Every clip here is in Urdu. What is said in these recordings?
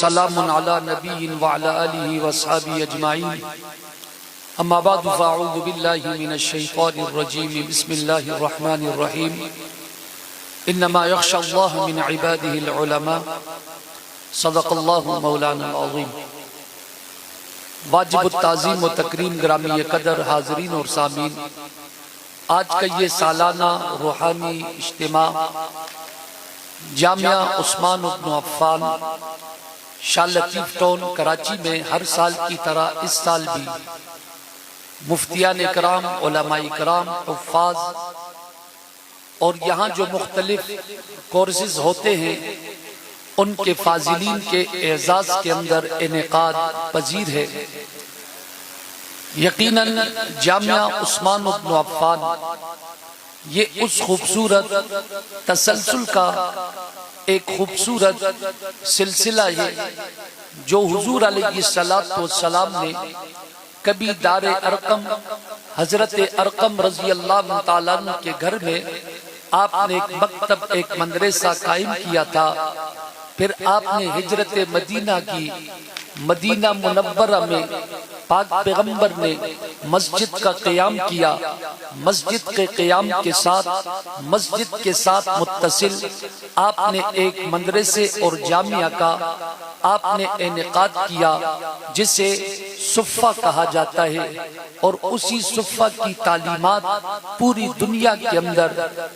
وسلام علی نبی وعلی آلہ وصحبہ اجمعین اما بعد فاعوذ باللہ من الشیطان الرجیم بسم اللہ الرحمن الرحیم انما یخشى اللہ من عباده العلماء صدق اللہ مولانا العظیم۔ واجب التعظیم و تکریم گرامی قدر حاضرین اور سامعین، آج کا یہ سالانہ روحانی اجتماع جامعہ عثمان بن عفان شاہ لطیف ٹاؤن کراچی میں ہر سال کی طرح اس سال بھی مفتیان اکرام، علماء اکرام، حفاظ اور یہاں جو مختلف کورسز ہوتے ہیں ان کے فاضلین کے اعزاز کے اندر انعقاد پذیر ہے۔ یقیناً جامعہ عثمان بن عفان یہ اس خوبصورت تسلسل کا ایک خوبصورت سلسلہ ہے جو حضور علیہ السلام نے کبھی دار ارقم حضرت ارقم رضی اللہ تعالیٰ عنہ کے گھر میں آپ نے ایک مکتب، ایک مدرسہ قائم کیا تھا، پھر آپ نے ہجرت مدینہ کی، مدینہ منورہ میں پاک پیغمبر نے مسجد کا قیام کیا، مسجد کے قیام کے ساتھ متصل آپ نے ایک مدرسے اور جامعہ کا آپ نے انعقاد کیا جسے صفہ کہا جاتا ہے، اور اسی صفہ کی تعلیمات پوری دنیا کے اندر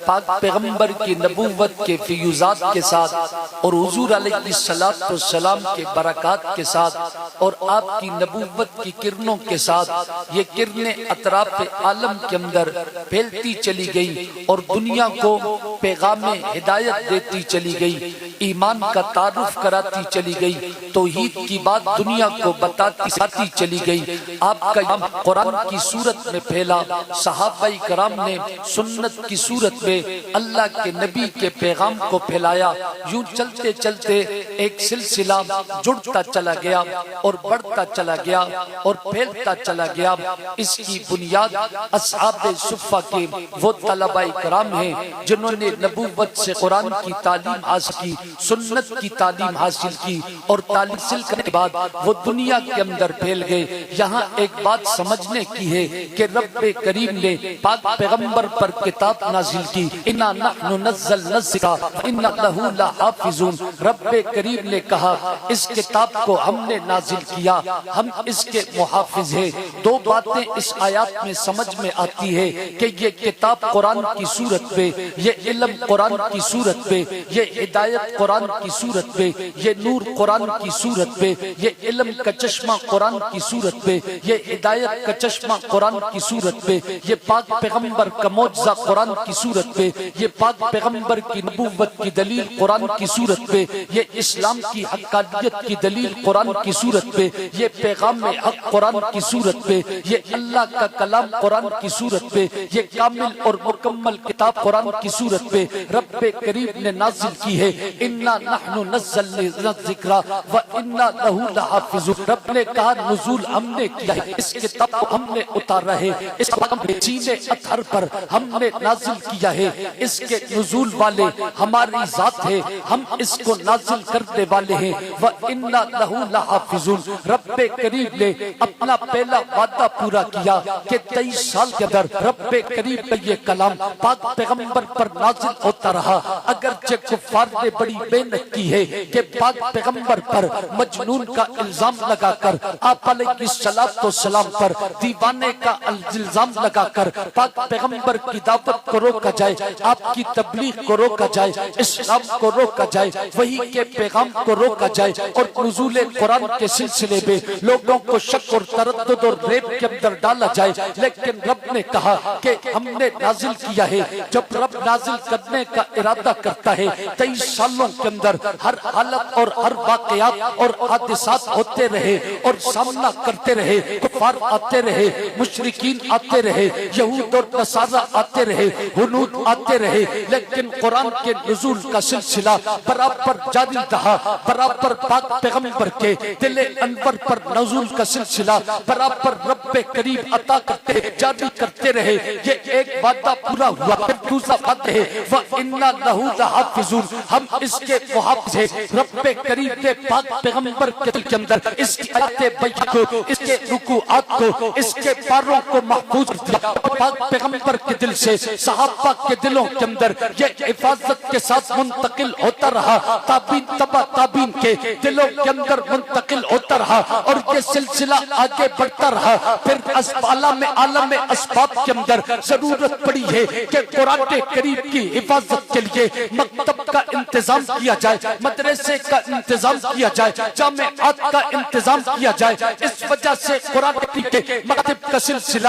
پاک پیغمبر کی نبوت کے فیوزات کے ساتھ اور حضور علیہ السلام کے برکات کے ساتھ اور آپ کی نبوت کی کرنوں کے ساتھ یہ کرنیں اطراف عالم کے اندر پھیلتی چلی گئی اور دنیا کو پیغام ہدایت دیتی چلی گئی، ایمان کا تعارف کراتی چلی گئی، توحید کی بات دنیا کو بتاتی چلی گئی۔ آپ کا نام قرآن کی صورت میں پھیلا، صحابہ کرام نے سنت کی صورت میں اللہ کے نبی کے پیغام کو پھیلایا، یوں چلتے چلتے ایک سلسلہ جڑتا چلا گیا اور بڑھتا چلا گیا اور پھیلتا چلا گیا۔ اس کی بنیاد اصحاب صفہ کے وہ طلباء کرام ہیں جنہوں نے نبوت سے قرآن کی تعلیم حاصل کی، سنت کی تعلیم حاصل کی، اور تعلیم حاصل کرنے کے بعد وہ دنیا کے اندر پھیل گئے۔ یہاں ایک بات سمجھنے کی ہے کہ رب کریم نے پاک پیغمبر پر کتاب نازل کی، اِنَّا نَحْنُ نَزَّلْنَا الذِّکْرَ وَإِنَّا لَهُ لَحَافِظُونَ۔ رب کریم نے کہا اس کتاب کو ہم نے نازل کیا، ہم اس کے محافظ ہیں۔ دو باتیں اس آیات میں سمجھ میں آتی ہے کہ یہ کتاب قرآن کی صورت میں، یہ علم قرآن کی صورت میں، یہ ہدایت قرآن کی صورت میں، یہ نور قرآن کی صورت میں، یہ علم کا چشمہ قرآن کی صورت میں، یہ ہدایت کا چشمہ قرآن کی صورت میں، یہ پاک پیغمبر کا معجزہ قرآن کی صورت میں، یہ پاک پیغمبر کی نبوت کی دلیل قرآن کی صورت میں، یہ اسلام کی حقانیت کی دلیل قرآن کی صورت میں، یہ پیغام حق قرآن کی صورت میں، یہ اللہ کا کلام قرآن کی صورت میں، یہ کامل اور مکمل کتاب قرآن کی صورت میں رب کریم نے نازل کی ہے۔ اِنَّا نَحْنُ نَزَّلْنَا الذِّکْرَ وَإِنَّا لَهُ لَحَافِظُونَ۔ رب نے کہا نزول ہم نے کیا ہے، اس کتاب کو ہم نے اتارا ہے، اس کلام کے سینے اطہر پر ہم نے نازل کیا ہے، اس کے نزول والے ہماری ذات ہے، ہم اس کو نازل کرنے والے ہیں۔ وَإِنَّا لَهُ لَحَافِظُونَ۔ رب کریم نے اپنا پہلا وعدہ پورا کیا کہ 23 سال کے اندر رب کریم کا یہ کلام پاک پیغمبر پر نازل ہوتا رہا، اگرچہ کفار نے بڑی محنت کی ہے کہ پاک پیغمبر پر مجنون کا الزام لگا کر، آپ علیہ السلام پر دیوانے کا الزام لگا کر پاک پیغمبر کی دعوت کو روکا جائے، آپ کی تبلیغ کو روکا جائے، اسلام کو روکا جائے، وحی کے پیغام کو روکا جائے، اور نزول قرآن کے سلسلے میں لوگوں کو شک اور تردد اور ریب کے اندر ڈالا جائے۔ لیکن رب نے کہا کہ ہم نے نازل کیا ہے۔ جب رب نازل کرنے کا ارادہ کرتا ہے 23 سالوں کے اندر ہر حالت اور ہر واقعات اور حادثات ہوتے رہے اور سامنا کرتے رہے، کفار آتے رہے، مشرکین آتے رہے، یہود اور نصارہ آتے رہے، ہنود آتے رہے، لیکن قرآن کے نزول کا سلسلہ برابر جاری رہا، برابر پاک پیغمبر کے دل انور پر نزول کا سلسلہ برابر رب کریم عطا کرتے جاری کرتے رہے۔ یہ ایک وعدہ پورا ہوا، پھر دوسرا وعدہ ہے وَإِنَّا لَهُ لَحَافِظُونَ، ہم اس کے محافظ ہیں۔ رب کریم کے پاک پیغمبر کے دل کے اندر اس کی آیات بیان کو، اس کے رکوعات کو، اس کے پاروں کو محفوظ کیا۔ پاک پیغمبر کے دل سے صحابہ کے دلوں کے اندر یہ حفاظت کے ساتھ منتقل ہوتا رہا، تابعین تبع تابعین کے دلوں کے اندر منتقل ہوتا رہا، اور یہ سلسلہ آگے بڑھتا رہا۔ پھر عالم اسباب کے اندر ضرورت پڑی ہے کہ قرآن کریم کی حفاظت کے لیے مکتب کا انتظام کیا جائے، مدرسے کا انتظام کیا جائے، جامعات کا انتظام کیا جائے۔ اس وجہ سے قرآن کے مکتب کا سلسلہ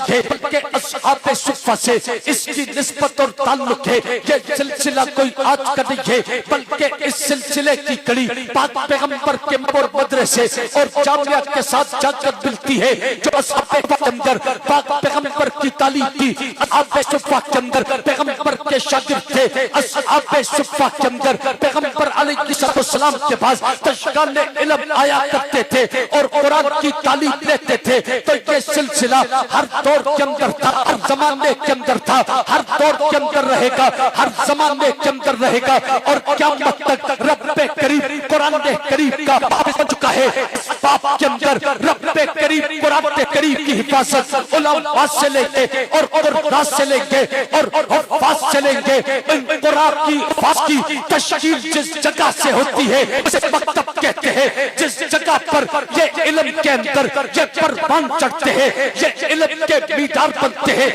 ہے کہ اصحاب صفہ سے اس کی نسبت اور تعلق ہے۔ یہ سلسلہ کوئی آج کا نہیں ہے، بلکہ اس سلسلے کی کڑی پاک پیغمبر کے مدرسے اور جامعہ کے ساتھ جا کر ملتی ہے، جو اصحاب کے اندر پاک پیغمبر کی تعلیم تھی، اصحاب صفہ کے اندر پیغمبر کے شاگرد تھے، اصحاب صفہ کے اندر پیغمبر علیہ السلام کے پاس تشکان علم آیا کرتے تھے اور قرآن کی تعلیم لیتے تھے۔ تو یہ سلسلہ ہر دور کے اندر تھا، ہر زمانے کے اندر تھا، ہر دور کے اندر رہے گا، ہر زمانے کے اندر رہے گا، اور قیامت تک رب کریم قرآن کریم کا حافظ بن چکا ہے۔ اس باب کے اندر رب کریم قرآن کریم کی حفاظت علماء سے لیں گے اور قرآن سے لیں گے اور حفاظ سے لیں گے۔ ان قرآن کی حفاظ کی تشکیل جس جگہ سے ہوتی ہے اسے مکتب کہتے ہیں۔ جس جگہ پر یہ علم کے اندر یہ پروان چڑھتے ہیں، یہ علم کے بیدار بنتے ہیں،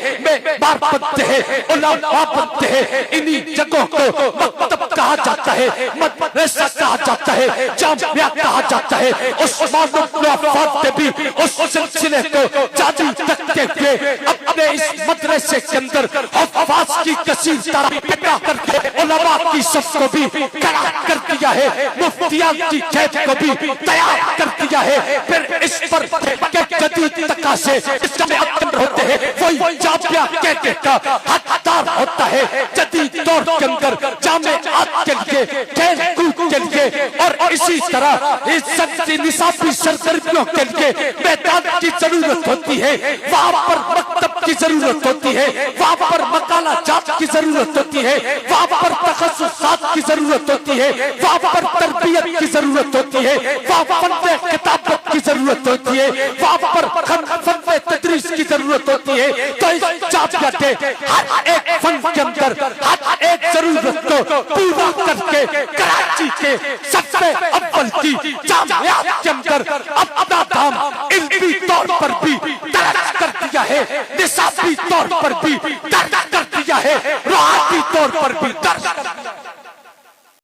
معمار بنتے ہیں، علماء بنتے ہیں، انہی جگہوں کو مکتب کہا جاتا ہے، مدرسہ کہا جاتا ہے، جامعہ کہا جاتا ہے۔ عثمان بن عفان نے بھی اس سلسلے کو جاری رکھتے ہوئے اپنے اس مدرسے کے اندر حفاظ کی کثیر تعداد پیدا کر کے علماء کی صف کو بھی کھڑا کر دیا ہے، مفتیان کی جیب کو بھی تیار کر دیا ہے۔ پھر اس پر جدید تقاضے اس جامعہ اندر ہوتے ہیں، وہی جامعہ کہتے کا حقدار ہوتا ہے۔ جدید دور کے اندر جامعات کے لیے، کھیل کود کے لیے، اور اسی طرح نصابی سرگرمیوں کے لیے میدان کی ضرورت ہوتی ہے، وہاں پر مکتب کی ضرورت ہوتی ہے، وہاں پر مقالہ جات کی ضرورت ہوتی ہے، وہاں پر تخصصات کی ضرورت ہوتی ہے، وہاں پر تربیت کی ضرورت ہوتی ہے، وہاں پر فن کتابت کی ضرورت ہوتی ہے، وہاں پر فن تدریس کی ضرورت ہوتی ہے۔ تو اس جامعہ کے ہر ایک فن کے اندر ہر ایک ضرورت کو پورا کر کے کراچی کے سب سے اول کی جامعات کے اندر اپنا دام علمی طور پر بھی درج کر دیا ہے، نصابی طور پر بھی درج کر دیا ہے، روحانی طور پر بھی درج کر دیا ہے۔